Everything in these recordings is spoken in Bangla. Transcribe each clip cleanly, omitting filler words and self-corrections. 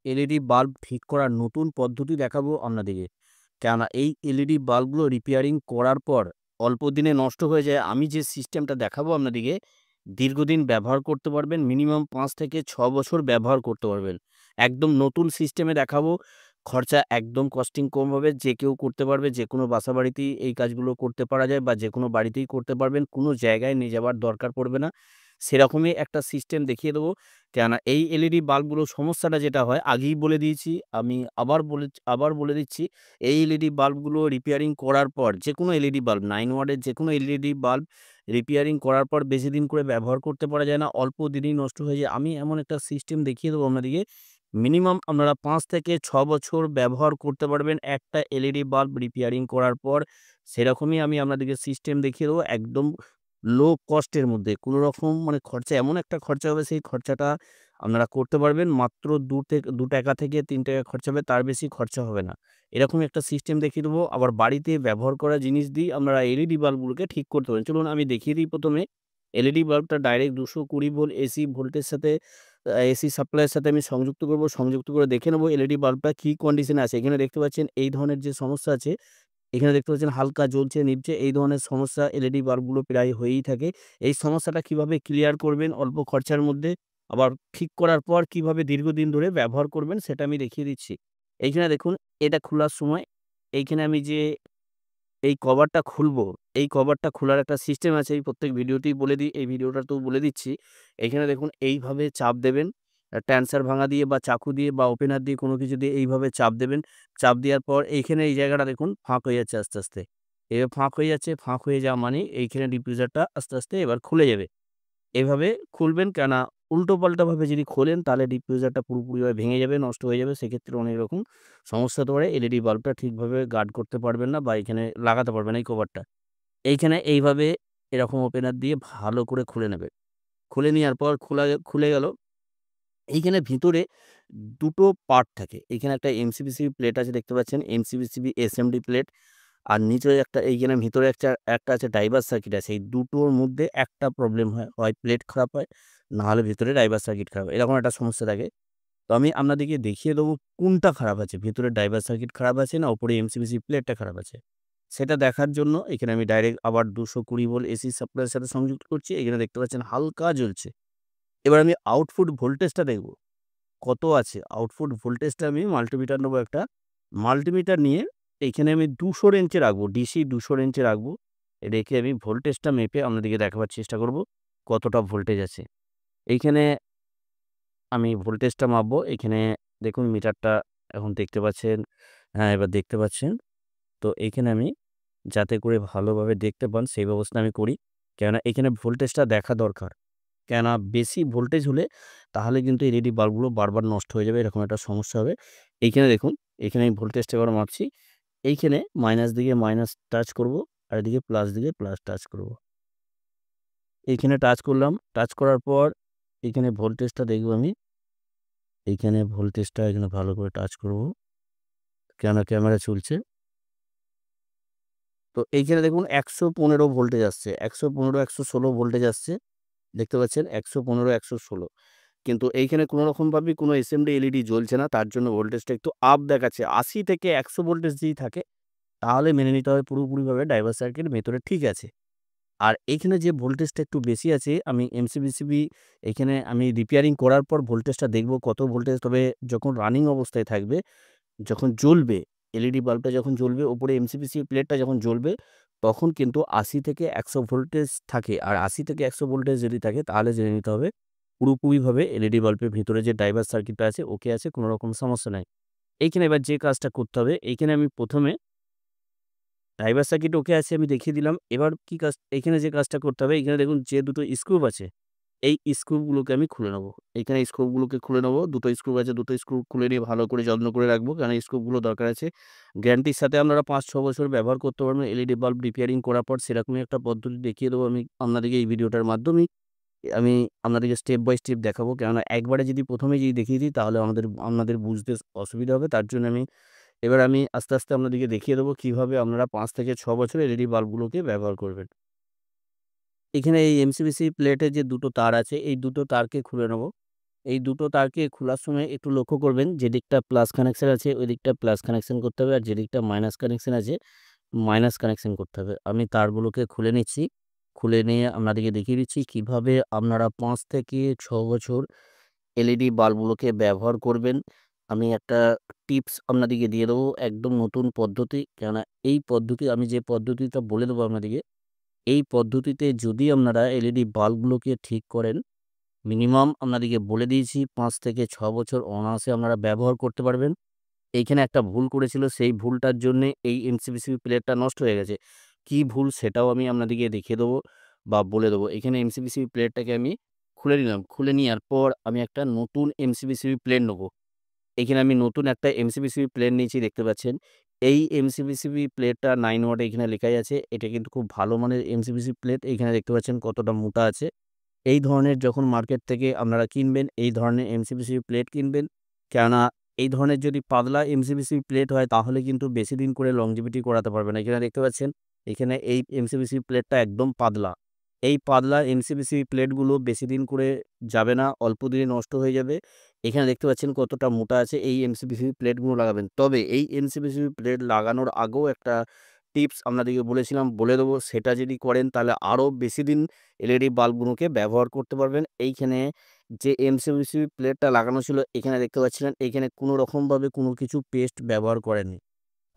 এলইডি বাল্ব ঠিক করার নতুন পদ্ধতি দেখাবো আপনাদেরকে। কেননা এই এলইডি বাল্বগুলো রিপেয়ারিং করার পর অল্প দিনে নষ্ট হয়ে যায়। আমি যে সিস্টেমটা দেখাবো আপনাদেরকে, দীর্ঘদিন ব্যবহার করতে পারবেন। মিনিমাম ৫ থেকে ৬ বছর ব্যবহার করতে পারবেন। একদম নতুন সিস্টেমে দেখাবো। খরচা একদম কস্টিং কম হবে। যে কেউ করতে পারবে। যেকোনো বাসাবাড়িতেই এই কাজগুলো করতে পারা যায় বা যেকোনো বাড়িতেই করতে পারবেন। কোনো জায়গায় নিয়ে যাবার দরকার পড়বে না। সেরকমই একটা সিস্টেম দেখিয়ে দেবো। কেননা এই এলইডি বাল্বগুলোর সমস্যাটা যেটা হয় আগেই বলে দিয়েছি, আমি আবার বলে দিচ্ছি। এই এলইডি বাল্বগুলো রিপেয়ারিং করার পর যেকোনো এলইডি বাল্ব ৯ ওয়াটের যেকোনো এলইডি বাল্ব রিপেয়ারিং করার পর বেশি দিন করে ব্যবহার করতে পারা যায় না। অল্প দিনেই নষ্ট হয়ে যায়। আমি এমন একটা সিস্টেম দেখিয়ে দেবো আপনাদেরকে। মিনিমাম আপনারা ৫ থেকে ৬ বছর ব্যবহার করতে পারবেন একটা এলইডি বাল্ব রিপেয়ারিং করার পর। সেরকমই আমি আপনাদেরকে সিস্টেম দেখিয়ে দেবো একদম লো কস্টের মধ্যে। কোনো রকম মানে খরচা এমন একটা খরচা হবে সেই খরচাটা আপনারা করতে পারবেন। মাত্র ৳২ থেকে ৳৩ খরচা হবে, তার বেশি খরচা হবে না। এরকমই একটা সিস্টেম দেখিয়ে দেবো। আবার বাড়িতে ব্যবহার করা জিনিস দিয়েই আপনারা এলইডি বাল্বগুলোকে ঠিক করতে পারেন। চলুন আমি দেখিয়ে দিই ১ম এ। এলইডি বাল্বটা ডাইরেক্ট ২২০ ভোল্ট এসি ভোল্টের সাথে এসি সাপ্লাইয়ের সাথে আমি সংযুক্ত করব। সংযুক্ত করে দেখে নেব এলইডি বাল্বটা কি কন্ডিশনে আছে। এখানে দেখতে পাচ্ছেন এই ধরনের যে সমস্যা আছে, এখানে দেখতে পাচ্ছেন হালকা জ্বলছে, নিভছে। এই ধরনের সমস্যা এলইডি বাল্বগুলো প্রায় হয়েই থাকে। এই সমস্যাটা কিভাবে ক্লিয়ার করবেন অল্প খরচার মধ্যে, আবার ঠিক করার পর কিভাবে দীর্ঘদিন ধরে ব্যবহার করবেন সেটা আমি দেখিয়ে দিচ্ছি। এইখানে দেখুন, এটা খোলার সময় এইখানে আমি যে এই কভারটা খুলবো, এই কভারটা খোলার একটা সিস্টেম আছে। এই প্রত্যেক ভিডিওতেই বলে দিই, এই ভিডিওটাতেও বলে দিচ্ছি। এইখানে দেখুন এইভাবে চাপ দেবেন। ট্যান্সার ভাঙা দিয়ে বা চাকু দিয়ে বা ওপেনার দিয়ে কোনো কিছু দিয়ে এইভাবে চাপ দেবেন। চাপ দেওয়ার পর এইখানে এই জায়গাটা দেখুন ফাঁক হয়ে যাচ্ছে আস্তে, আস্তে। এভাবে ফাঁক হয়ে যাচ্ছে, ফাঁক হয়ে যাওয়া মানেই এইখানে ডিফিউজারটা আস্তে, আস্তে এবার খুলে যাবে। এভাবে খুলবেন, কেননা উল্টোপাল্টাভাবে যদি খোলেন তাহলে ডিফিউজারটা পুরোপুরিভাবে ভেঙে যাবে, নষ্ট হয়ে যাবে। সেক্ষেত্রে অনেক রকম সমস্যা হতে পারে। এলইডি বাল্বটা ঠিকভাবে গার্ড করতে পারবেন না বা এখানে লাগাতে পারবেন না এই কভারটা। এইখানে এইভাবে এরকম ওপেনার দিয়ে ভালো করে খুলে নেবে। খুলে নেওয়ার পর খুলে গেল। এইখানে ভিতরে ২ টো পার্ট থাকে। এইখানে একটা এমসিবিসিবি প্লেট আছে দেখতে পাচ্ছেন। এমসিবিসিবি এসএমডি প্লেট। আর নিচে একটা এইখানে ভিতরে একটা আছে ডাইভার সার্কিট আছে। এই দুটোর মধ্যে একটা প্রবলেম হয়। হয় প্লেট খারাপ হয়, না হলে ভিতরে ডাইভার সার্কিট খারাপ হয়। এরকম একটা সমস্যা থাকে। তো আমি আপনাদেরকে দেখিয়ে দেবো কোনটা খারাপ আছে। ভিতরে ডাইভার সার্কিট খারাপ আছে না উপরে এমসিবিসি প্লেটটা খারাপ আছে। সেটা দেখার জন্য এখানে আমি ডাইরেক্ট আবার ২২০ ভোল্ট এসি সাপ্লাইয়ের সাথে সংযুক্ত করছি। এখানে দেখতে পাচ্ছেন হালকা জ্বলছে। এবার আমি আউটপুট ভোল্টেজটা দেখব। কত আছে? আউটপুট ভোল্টেজটা আমি মাল্টিমিটার নেবো একটা। মাল্টিমিটার নিয়ে এইখানে আমি ২০০ রেঞ্জে রাখবো। ডিসি ২০০ রেঞ্জে রাখবো। রেখে আমি ভোল্টেজটা মেপে আপনাদেরকে দেখাবার চেষ্টা করব কতটা ভোল্টেজ আছে। এইখানে আমি ভোল্টেজটা মাপবো। এখানে দেখুন মিটারটা এখন দেখতে পাচ্ছেন। হ্যাঁ, এবার দেখতে পাচ্ছেন। তো এইখানে আমি যাতে করে ভালোভাবে দেখতে পান সেই ব্যবস্থা আমি করি। কেননা এখানে ভোল্টেজটা দেখা দরকার। কেননা বেশি ভোল্টেজ হলে তাহলে কিন্তু এলইডি বাল্বগুলো বারবার নষ্ট হয়ে যাবে, এরকম একটা সমস্যা হবে। এইখানে দেখুন, এখানে আমি ভোল্টেজটা এবার মাপছি। এইখানে মাইনাস দিকে মাইনাস টাচ করব, আর এদিকে প্লাস দিকে প্লাস টাচ করব। এইখানে টাচ করলাম। টাচ করার পর এইখানে ভোল্টেজটা দেখব আমি। এইখানে ভোল্টেজটা এখানে ভালো করে টাচ করব। কেননা ক্যামেরা চলছে। তো এইখানে দেখুন ১১৫ ভোল্টেজ আসছে। ১১৫, ১১৬ ভোল্টেজ আসছে। দেখতে পাচ্ছেন ১১৫, ১১৬। কিন্তু এইখানে কোনো রকমভাবেই কোনো এসএমডি এলইডি জ্বলছে না। তার জন্য ভোল্টেজটা একটু আপ দেখাচ্ছে। ৮০ থেকে ১০০ ভোল্টেজ যদি থাকে তাহলে মেনে নিতে হবে পুরোপুরিভাবে ড্রাইভার সার্কিট ভেতরে ঠিক আছে। আর এইখানে যে ভোল্টেজটা একটু বেশি আছে, আমি এমসিবিসিবি এখানে আমি রিপেয়ারিং করার পর ভোল্টেজটা দেখব কত ভোল্টেজ। তবে যখন রানিং অবস্থায় থাকবে, যখন জ্বলবে, এলইডি বাল্বটা যখন জ্বলবে, উপরে এমসিবিসি প্লেটটা যখন জ্বলবে, তখন কিন্তু ৮০ থেকে ১০০ ভোল্টেজ থাকে। আর ৮০ থেকে ১০০ ভোল্টেজ যদি থাকে তাহলে জেনে নিতে হবে পুরোপুরিভাবে এলইডি বাল্বের ভিতরে যে ড্রাইভার সার্কিটটা আছে ওকে আছে, কোনো রকম সমস্যা নাই। এইখানে এবার যে কাজটা করতে হবে, এইখানে আমি ১ম এ ড্রাইভার সার্কিট ওকে আছে আমি দেখিয়ে দিলাম। এবার কি কাজ, এইখানে যে কাজটা করতে হবে, এখানে দেখুন যে ২ টো স্ক্রুপ আছে, এই স্ক্রুপগুলোকে আমি খুলে নেব। এইখানে স্ক্রুপগুলোকে খুলে নেব। ২ টো স্ক্রুপ আছে, ২ টো স্ক্রুপ খুলে নিয়ে ভালো করে যত্ন করে রাখবো। কারণ স্ক্রুপগুলো দরকার আছে। গ্যারান্টির সাথে আপনারা ৫-৬ বছর ব্যবহার করতে পারবেন এলইডি বাল্ব রিপেয়ারিং করার পর। সেরকমই একটা পদ্ধতি দেখিয়ে দেবো আমি আপনাদেরকে এই ভিডিওটার মাধ্যমেই। আমি আপনাদেরকে স্টেপ বাই স্টেপ দেখাবো। কেননা একবারে যদি ১ম এই যদি দেখিয়ে দিই তাহলে আপনাদের বুঝতে অসুবিধা হবে। তার জন্য আমি আস্তে, আস্তে আপনাদেরকে দেখিয়ে দেবো কিভাবে আপনারা ৫ থেকে ৬ বছর এলইডি বাল্বগুলোকে ব্যবহার করবেন। এখানে এই এমসিবিসি প্লেটের যে ২ টো তার আছে, এই ২ টো তারকে খুলে নেব। এই দুটো তারকে খোলার সময় একটু লক্ষ্য করবেন, যেদিকটা প্লাস কানেকশন আছে ওই দিকটা প্লাস কানেকশন করতে হবে, আর যেদিকটা মাইনাস কানেকশন আছে মাইনাস কানেকশন করতে হবে। আমি তারগুলোকে খুলে নিচ্ছি। খুলে নিয়ে আপনাদেরকে দেখিয়ে দিচ্ছি কিভাবে আপনারা 5 থেকে 6 বছর এলইডি বাল্বগুলোকে ব্যবহার করবেন। আমি একটা টিপস আপনাদেরকে দিয়ে দেবো, একদম নতুন পদ্ধতি। কেননা এই পদ্ধতি, আমি যে পদ্ধতিটা বলে দেবো আপনাদেরকে, এই পদ্ধতিতে যদি আপনারা এলইডি বাল্বগুলোকে ঠিক করেন, মিনিমাম আপনাদেরকে বলে দিয়েছি 5 থেকে 6 বছর অনায়াসে আপনারা ব্যবহার করতে পারবেন। এইখানে একটা ভুল করেছিল, সেই ভুলটার জন্যে এই এমসিবিসিবি প্লেটটা নষ্ট হয়ে গেছে। কি ভুল সেটাও আমি আপনাদেরকে দেখিয়ে দেবো বা বলে দেবো। এখানে এমসিবিসিবি প্লেটটাকে আমি খুলে নিলাম। খুলে নেওয়ার পর আমি একটা নতুন এমসিবিসিবি প্লেট নেবো। এখানে আমি নতুন একটা এমসিবিসিবি প্লেট নিয়েছি, দেখতে পাচ্ছেন। এই এমসিবিসিবি প্লেটটা 9 ওয়াট এখানে লেখাই আছে। এটা কিন্তু খুব ভালো মানের এমসিবিসিবি প্লেট। এখানে দেখতে পাচ্ছেন কতটা মোটা আছে। এই ধরনের যখন মার্কেট থেকে আপনারা কিনবেন, এই ধরনের এমসিবিসিবি প্লেট কিনবেন। কেননা এই ধরনের যদি পাতলা এমসিবিসিবি প্লেট হয় তাহলে কিন্তু বেশি দিন করে লংজিভিটি করাতে পারবে না। এখানে দেখতে পাচ্ছেন, এখানে এই এমসিবিসিবি প্লেটটা একদম পাতলা। এই পাতলা এমসিবিসিবি প্লেটগুলো বেশি দিন করে যাবে না, অল্প দিনে নষ্ট হয়ে যাবে। এখানে দেখতে পাচ্ছেন কতটা মোটা আছে। এই এমসিবিসিবি প্লেটগুলো লাগাবেন। তবে এই এমসিবিসিবি প্লেট লাগানোর আগেও একটা টিপস আপনাদেরকে বলেছিলাম, বলে দেবো। সেটা যদি করেন তাহলে আরও বেশি দিন এলইডি বাল্বগুলোকে ব্যবহার করতে পারবেন। এইখানে যে এমসিবিসিবি প্লেটটা লাগানো ছিল, এখানে দেখতে পাচ্ছিলেন এইখানে কোনো রকমভাবে কোনো কিছু পেস্ট ব্যবহার করেননি।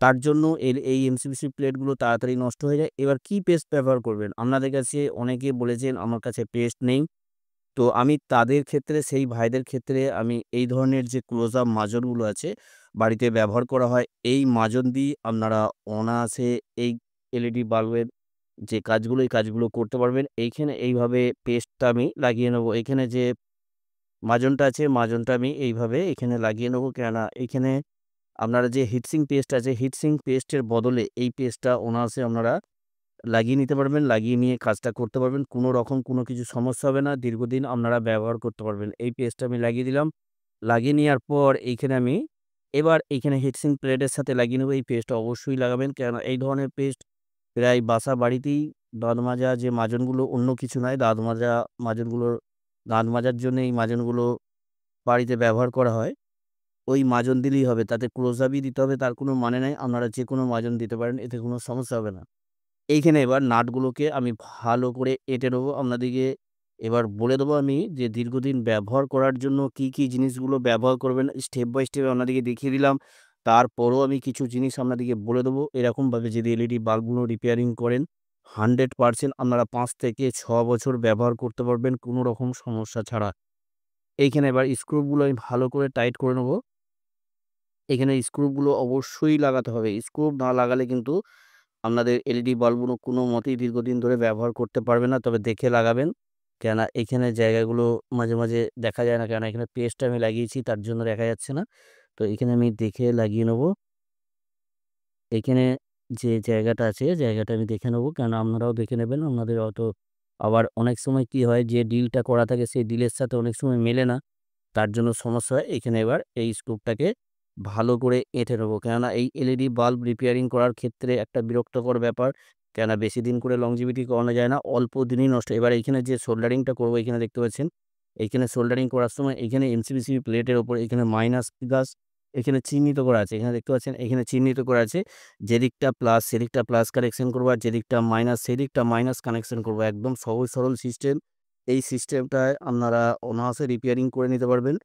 তার জন্য এই এমসিবিসিবি প্লেটগুলো তাড়াতাড়ি নষ্ট হয়ে যায়। এবার কি পেস্ট ব্যবহার করবেন? আপনাদের কাছে অনেকে বলেছেন আমার কাছে পেস্ট নেই। তো আমি তাদের ক্ষেত্রে, সেই ভাইদের ক্ষেত্রে আমি এই ধরনের যে ক্লোজ আপ মাজনগুলো আছে বাড়িতে ব্যবহার করা হয়, এই মাজন দিয়ে আপনারা অনায়াসে এই এলইডি বাল্বের যে কাজগুলো, এই কাজগুলো করতে পারবেন। এইখানে এইভাবে পেস্টটা আমি লাগিয়ে নেবো। এখানে যে মাজনটা আছে, মাজনটা আমি এইভাবে এখানে লাগিয়ে নেবো। কেননা এইখানে আপনারা যে হিটসিং পেস্ট আছে, হিটসিং পেস্টের বদলে এই পেস্টটা অনায়াসে আপনারা লাগিয়ে নিতে পারবেন। লাগিয়ে নিয়ে কাজটা করতে পারবেন। কোনো রকম কোনো কিছু সমস্যা হবে না। দীর্ঘদিন আপনারা ব্যবহার করতে পারবেন। এই পেস্টটা আমি লাগিয়ে দিলাম। লাগিয়ে নেওয়ার পর এইখানে আমি এবার এইখানে হিটসিং প্লেটের সাথে লাগিয়ে নেবো। এই পেস্টটা অবশ্যই লাগাবেন। কেননা এই ধরনের পেস্ট প্রায় বাসা বাড়িতেই দাঁত মাজা যে মাজনগুলো, অন্য কিছু নয়, দাঁত মাজা মাজনগুলোর, দাঁত মাজার জন্য এই মাজনগুলো বাড়িতে ব্যবহার করা হয়। ওই মাজন দিলেই হবে। তাতে ক্লোজ আপই দিতে হবে তার কোনো মানে নাই। আপনারা যেকোনো মাজন দিতে পারেন। এতে কোনো সমস্যা হবে না। এইখানে এবার নাটগুলোকে আমি ভালো করে এঁটে নেবো। আপনাদেরকে এবার বলে দেবো আমি যে দীর্ঘদিন ব্যবহার করার জন্য কি, কি জিনিসগুলো ব্যবহার করবেন, স্টেপ বাই স্টেপ আপনাদেরকে দেখিয়ে দিলাম। তারপরও আমি কিছু জিনিস আপনাদেরকে বলে দেবো। এরকমভাবে যদি এলইডি বাল্বগুলো রিপেয়ারিং করেন, 100% আপনারা 5 থেকে 6 বছর ব্যবহার করতে পারবেন কোনো রকম সমস্যা ছাড়া। এইখানে এবার স্ক্রুগুলো আমি ভালো করে টাইট করে নেবো। এখানে স্ক্রুগুলো অবশ্যই লাগাতে হবে। স্ক্রু না লাগালে কিন্তু আপনাদের এলইডি বাল্বগুলো কোনো মতেই দীর্ঘদিন ধরে ব্যবহার করতে পারবে না। তবে দেখে লাগাবেন। কেননা এখানে জায়গাগুলো মাঝে, মাঝে দেখা যায় না। কেননা এখানে পেস্ট আমি লাগিয়েছি তার জন্য দেখা যাচ্ছে না। তো এখানে আমি দেখে লাগিয়ে নেবো। এখানে যে জায়গাটা আছে, জায়গাটা আমি দেখে নেবো। কেননা আপনারাও দেখে নেবেন। আপনাদের হয়তো আবার অনেক সময় কি হয়, যে ডিলটা করা থাকে সেই ডিলের সাথে অনেক সময় মেলে না। তার জন্য সমস্যা হয়। এখানে এবার এই স্ক্রুটাকে ভালো করে এঁটে নেবো। কেননা এই এলইডি বাল্ব রিপেয়ারিং করার ক্ষেত্রে একটা বিরক্তকর ব্যাপার। কেননা বেশি দিন করে লংজিভিটি করানো যায় না। অল্প দিনেই নষ্ট। এবার এইখানে যে সোল্ডারিংটা করবো, এখানে দেখতে পাচ্ছেন। এইখানে সোল্ডারিং করার সময় এইখানে এমসিবিসিবি প্লেটের উপর এখানে মাইনাস, প্লাস এখানে চিহ্নিত করা আছে। এখানে দেখতে পাচ্ছেন, এখানে চিহ্নিত করা আছে। যেদিকটা প্লাস সেদিকটা প্লাস কানেকশন করবো, আর যেদিকটা মাইনাস সেদিকটা মাইনাস কানেকশন করবো। একদম সহজ সরল সিস্টেম। এই সিস্টেমটায় আপনারা অনায়াসে রিপেয়ারিং করে নিতে পারবেন।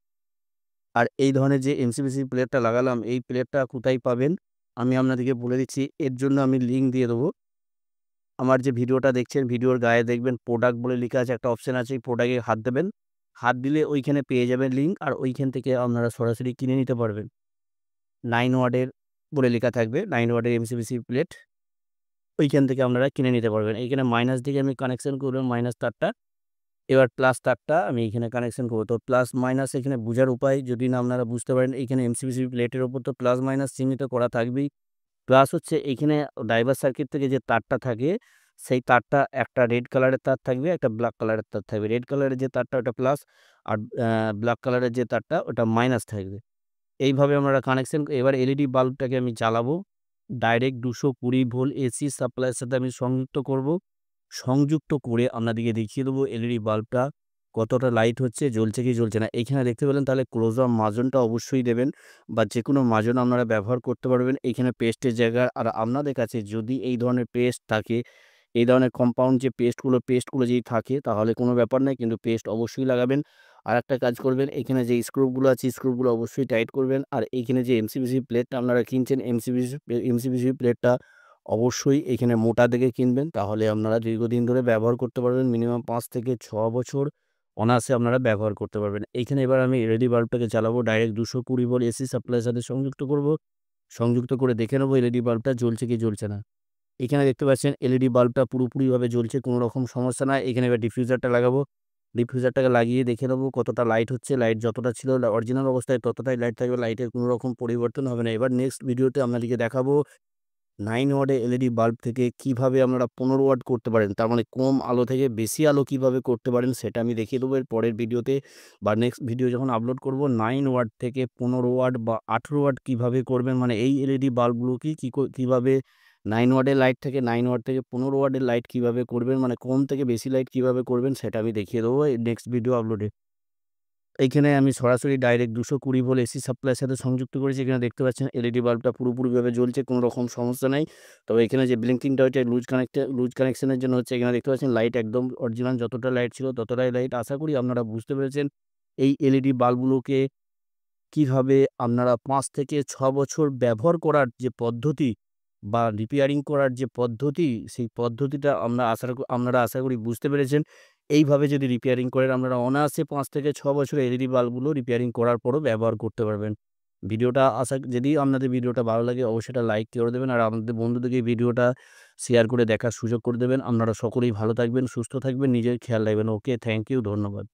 আর এই ধরনের যে এমসিবিসি প্লেটটা লাগালাম, এই প্লেটটা কোথায় পাবেন আমি আপনাদেরকে বলে দিচ্ছি। এর জন্য আমি লিঙ্ক দিয়ে দেবো। আমার যে ভিডিওটা দেখছেন, ভিডিওর গায়ে দেখবেন প্রোডাক্ট বলে লেখা আছে, একটা অপশন আছে। এই প্রোডাক্টে হাত দেবেন। হাত দিলে ওইখানে পেয়ে যাবেন লিঙ্ক। আর ওইখান থেকে আপনারা সরাসরি কিনে নিতে পারবেন। 9 ওয়াটের বলে লেখা থাকবে, 9 ওয়াটের এমসিবিসি প্লেট। ওইখান থেকে আপনারা কিনে নিতে পারবেন। এইখানে মাইনাস দিকে আমি কানেকশন করলাম, মাইনাস তারটা। এবার প্লাস তারটা আমি এখানে কানেকশন করবো। তো প্লাস মাইনাস এখানে বোঝার উপায় যদি না আপনারা বুঝতে পারেন, এইখানে এমসিবিসি প্লেটের উপর তো প্লাস মাইনাস চিহ্নিত করা থাকবেই। প্লাস হচ্ছে এইখানে ড্রাইভার সার্কিট থেকে যে তারটা থাকে, সেই তারটা একটা রেড কালারের তার থাকবে, একটা ব্ল্যাক কালারের তার থাকবে। রেড কালারের যে তারটা ওটা প্লাস, আর ব্ল্যাক কালারের যে তারটা ওটা মাইনাস থাকবে। এইভাবে আমরা কানেকশন। এবার এলইডি বাল্বটাকে আমি জ্বালাবো। ডাইরেক্ট 220 ভোল্ট এসি সাপ্লাইয়ের সাথে আমি সংযুক্ত করব। সংযুক্ত করে আপনাদেরকে দেখিয়ে দেবো এলইডি বাল্বটা কতটা লাইট হচ্ছে, জ্বলছে কি জ্বলছে না। এইখানে দেখতে পেলেন, তাহলে ক্লোজ আপ মাজনটা অবশ্যই দেবেন বা যেকোনো মাজন আপনারা ব্যবহার করতে পারবেন এইখানে পেস্টের জায়গায়। আর আপনাদের কাছে যদি এই ধরনের পেস্ট থাকে, এই ধরনের কম্পাউন্ড যে পেস্টগুলো যদি থাকে তাহলে কোনো ব্যাপার নাই, কিন্তু পেস্ট অবশ্যই লাগাবেন। আরেকটা কাজ করবেন, এখানে যে স্ক্রুগুলো আছে স্ক্রুগুলো অবশ্যই টাইট করবেন। আর এইখানে যে এমসিবিসি প্লেটটা আপনারা কিনছেন, এমসিবিসি প্লেটটা অবশ্যই এখানে মোটা দেখে কিনবেন, তাহলে আপনারা দীর্ঘদিন ধরে ব্যবহার করতে পারবেন। মিনিমাম 5 থেকে 6 বছর অনায়াসে আপনারা ব্যবহার করতে পারবেন। এইখানে এবার আমি এলইডি বাল্বটাকে চালাবো, ডাইরেক্ট 220 ভোল্ট এসি সাপ্লাইয়ের সাথে সংযুক্ত করব। সংযুক্ত করে দেখে নেবো এলইডি বাল্বটা জ্বলছে কি জ্বলছে না। এখানে দেখতে পাচ্ছেন এলইডি বাল্বটা পুরোপুরিভাবে জ্বলছে, কোনো রকম সমস্যা নাই। এখানে এবার ডিফিউজারটা লাগাবো। ডিফিউজারটাকে লাগিয়ে দেখে নেবো কতটা লাইট হচ্ছে। লাইট যতটা ছিল অরিজিনাল অবস্থায় ততটাই লাইট থাকবে, লাইটের কোনো রকম পরিবর্তন হবে না। এবার নেক্সট ভিডিওতে আপনাদেরকে দেখাবো 9 ওয়াটের এলইডি বাল্ব থেকে কিভাবে আপনারা 15 ওয়াট করতে পারেন। তার মানে কম আলো থেকে বেশি আলো কিভাবে করতে পারেন সেটা আমি দেখিয়ে দেবো এর পরের ভিডিওতে বা নেক্সট ভিডিও যখন আপলোড করব। 9 ওয়াট থেকে 15 ওয়াট বা 18 ওয়াট কিভাবে করবেন, মানে এই এলইডি বাল্বগুলো কিভাবে 9 ওয়াটের লাইট থেকে 9 ওয়াট থেকে 15 ওয়াটের লাইট কিভাবে করবেন, মানে কম থেকে বেশি লাইট কিভাবে করবেন সেটা আমি দেখিয়ে দেবো নেক্সট ভিডিও আপলোডে। এইখানে আমি সরাসরি ডাইরেক্ট 220 ভোল্ট এসি সাপ্লাইয়ের সাথে সংযুক্ত করেছি। এখানে দেখতে পাচ্ছেন এলইডি বাল্বটা পুরোপুরিভাবে জ্বলছে, কোনো রকম সমস্যা নাই। তবে এখানে যে ব্লিঙ্কিংটা হচ্ছে লুজ কানেকশনের জন্য হচ্ছে। এখানে দেখতে পাচ্ছেন লাইট একদম অরিজিনাল যতটা লাইট ছিল ততটাই লাইট। আশা করি আপনারা বুঝতে পেরেছেন এই এলইডি বাল্বগুলোকে কিভাবে আপনারা 5 থেকে 6 বছর ব্যবহার করার যে পদ্ধতি বা রিপেয়ারিং করার যে পদ্ধতি, সেই পদ্ধতিটা আপনারা আশা করি বুঝতে পেরেছেন। এইভাবে যদি রিপেয়ারিং করেন আপনারা অনায়াসে 5 থেকে 6 বছর এলইডি বাল্বগুলো রিপেয়ারিং করার পরও ব্যবহার করতে পারবেন। যদি আপনাদের ভিডিওটা ভালো লাগে অবশ্যই এটা লাইক করে দেবেন আর আপনাদের বন্ধুদেরকে এই ভিডিওটা শেয়ার করে দেখার সুযোগ করে দেবেন। আপনারা সকলেই ভালো থাকবেন, সুস্থ থাকবেন, নিজের খেয়াল রাখবেন। ওকে, থ্যাংক ইউ, ধন্যবাদ।